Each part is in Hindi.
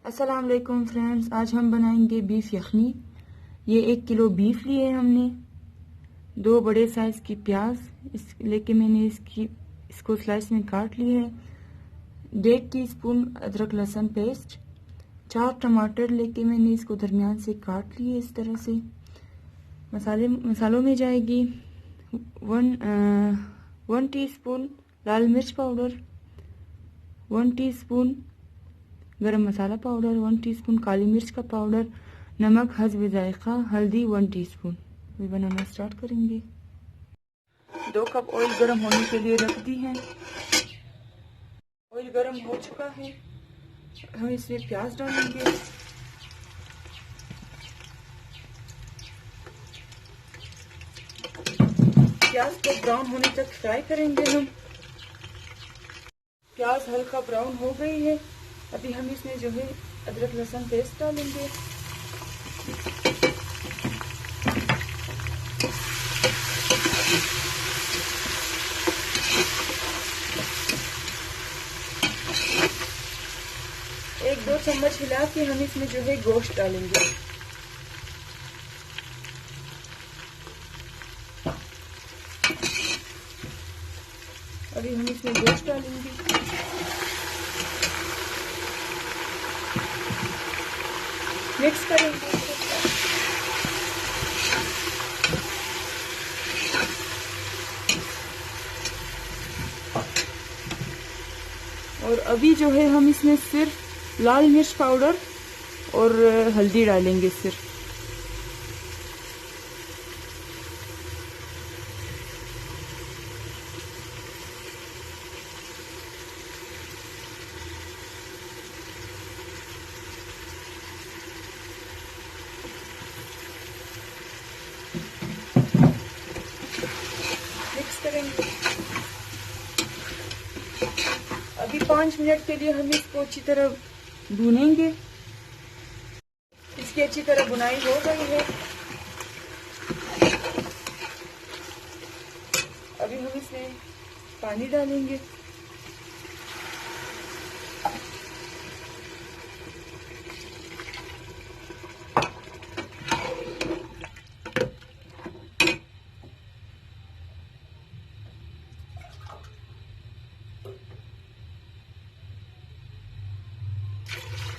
अस्सलाम वालेकुम फ्रेंड्स, आज हम बनाएंगे बीफ यखनी। ये 1 किलो बीफ लिए हमने। 2 बड़े साइज की प्याज लेके मैंने इसको स्लाइस में काट लिए है। 1.5 टीस्पून अदरक लहसुन पेस्ट। 4 टमाटर लेके मैंने इसको दरमियान से काट लिए इस तरह से। मसालों में जाएगी 1 टीस्पून लाल मिर्च पाउडर, 1 टीस्पून गरम मसाला पाउडर, 1 टीस्पून काली मिर्च का पाउडर, नमक हस्ब जायका, हल्दी 1 टीस्पून। अभी बनाना स्टार्ट करेंगे। 2 कप ऑयल गरम होने के लिए रख दी है। ऑयल गरम हो चुका है, हम इसमें प्याज डालेंगे। प्याज को ब्राउन होने तक फ्राई करेंगे हम। प्याज हल्का ब्राउन हो गई है। अभी हम इसमें जो है अदरक लहसुन पेस्ट डालेंगे। एक दो चम्मच हिला के हम इसमें जो है गोश्त डालेंगे। अभी हम इसमें गोश्त डालेंगे। मिक्स करेंगे। और अभी जो है हम इसमें सिर्फ लाल मिर्च पाउडर और हल्दी डालेंगे सिर्फ। मिक्स करेंगे। अभी 5 मिनट के लिए हम इसको अच्छी तरह भूनेंगे। इसकी अच्छी तरह बुनाई हो गई है। अभी हम इसमें पानी डालेंगे।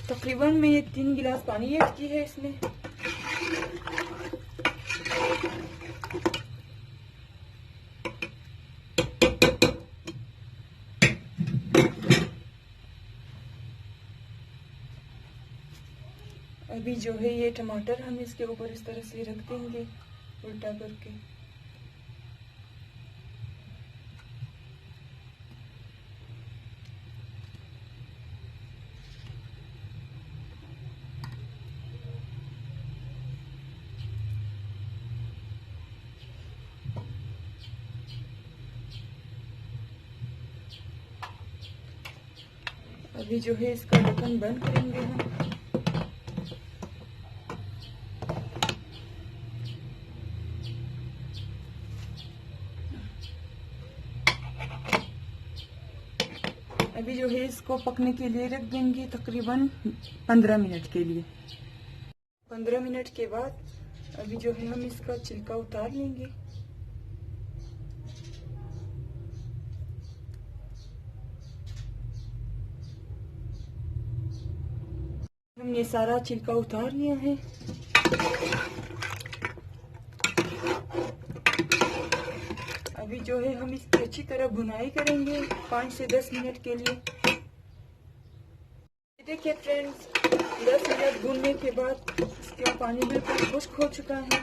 तकरीबन मैं ये 3 गिलास पानी ऐड की है इसमें। अभी जो है ये टमाटर हम इसके ऊपर इस तरह से रख देंगे उल्टा करके। अभी जो है इसका ढक्कन बंद करेंगे हम। अभी जो है इसको पकने के लिए रख देंगे तकरीबन 15 मिनट के लिए। 15 मिनट के बाद अभी जो है हम इसका छिलका उतार लेंगे। हमने सारा छिलका उतार लिया है। अभी जो है हम इसकी अच्छी तरह भुनाई करेंगे 5 से 10 मिनट के लिए। देखिए फ्रेंड्स, 10 मिनट भूनने के बाद इसका पानी बिल्कुल खुश्क हो चुका है।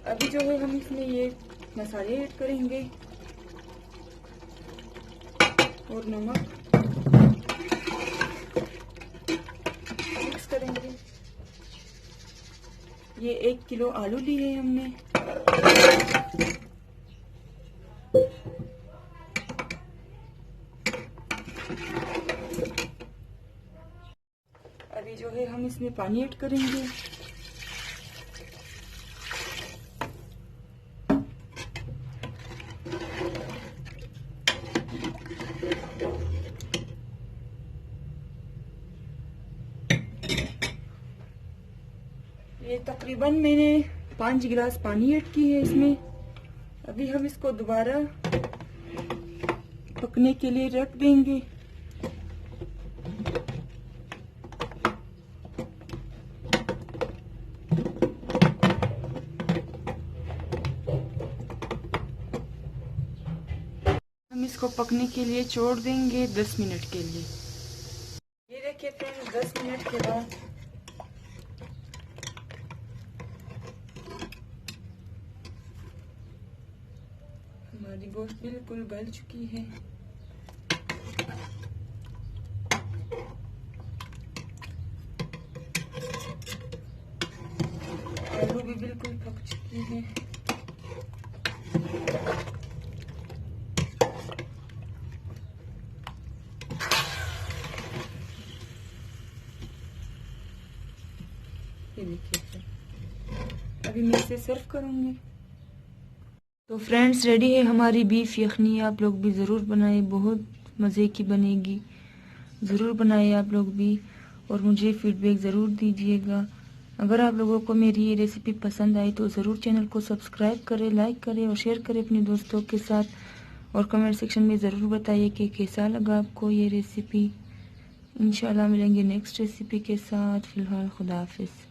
अभी जो है हम इसमें ये मसाले ऐड करेंगे और नमक मिक्स करेंगे। ये 1 किलो आलू लिए हमने। अभी जो है हम इसमें पानी ऐड करेंगे। तकरीबन मैंने 5 गिलास पानी ऐड की है इसमें। अभी हम इसको दोबारा पकने के लिए रख देंगे। हम इसको पकने के लिए छोड़ देंगे 10 मिनट के लिए। ये देखिए फ्रेंड्स, 10 मिनट के बाद हमारी गोश्त बिल्कुल गल चुकी है। आलू भी बिल्कुल पक चुकी है। ये देखिए, अभी मैं इसे सर्व करूंगी। तो फ्रेंड्स, रेडी है हमारी बीफ यखनी। आप लोग भी ज़रूर बनाएं, बहुत मज़े की बनेगी। ज़रूर बनाएं आप लोग भी, और मुझे फीडबैक ज़रूर दीजिएगा। अगर आप लोगों को मेरी ये रेसिपी पसंद आई तो ज़रूर चैनल को सब्सक्राइब करें, लाइक करें और शेयर करें अपने दोस्तों के साथ। और कमेंट सेक्शन में ज़रूर बताइए कि कैसा लगा आपको ये रेसिपी। इंशाल्लाह मिलेंगे नेक्स्ट रेसिपी के साथ। फ़िलहाल खुदा हाफिज़।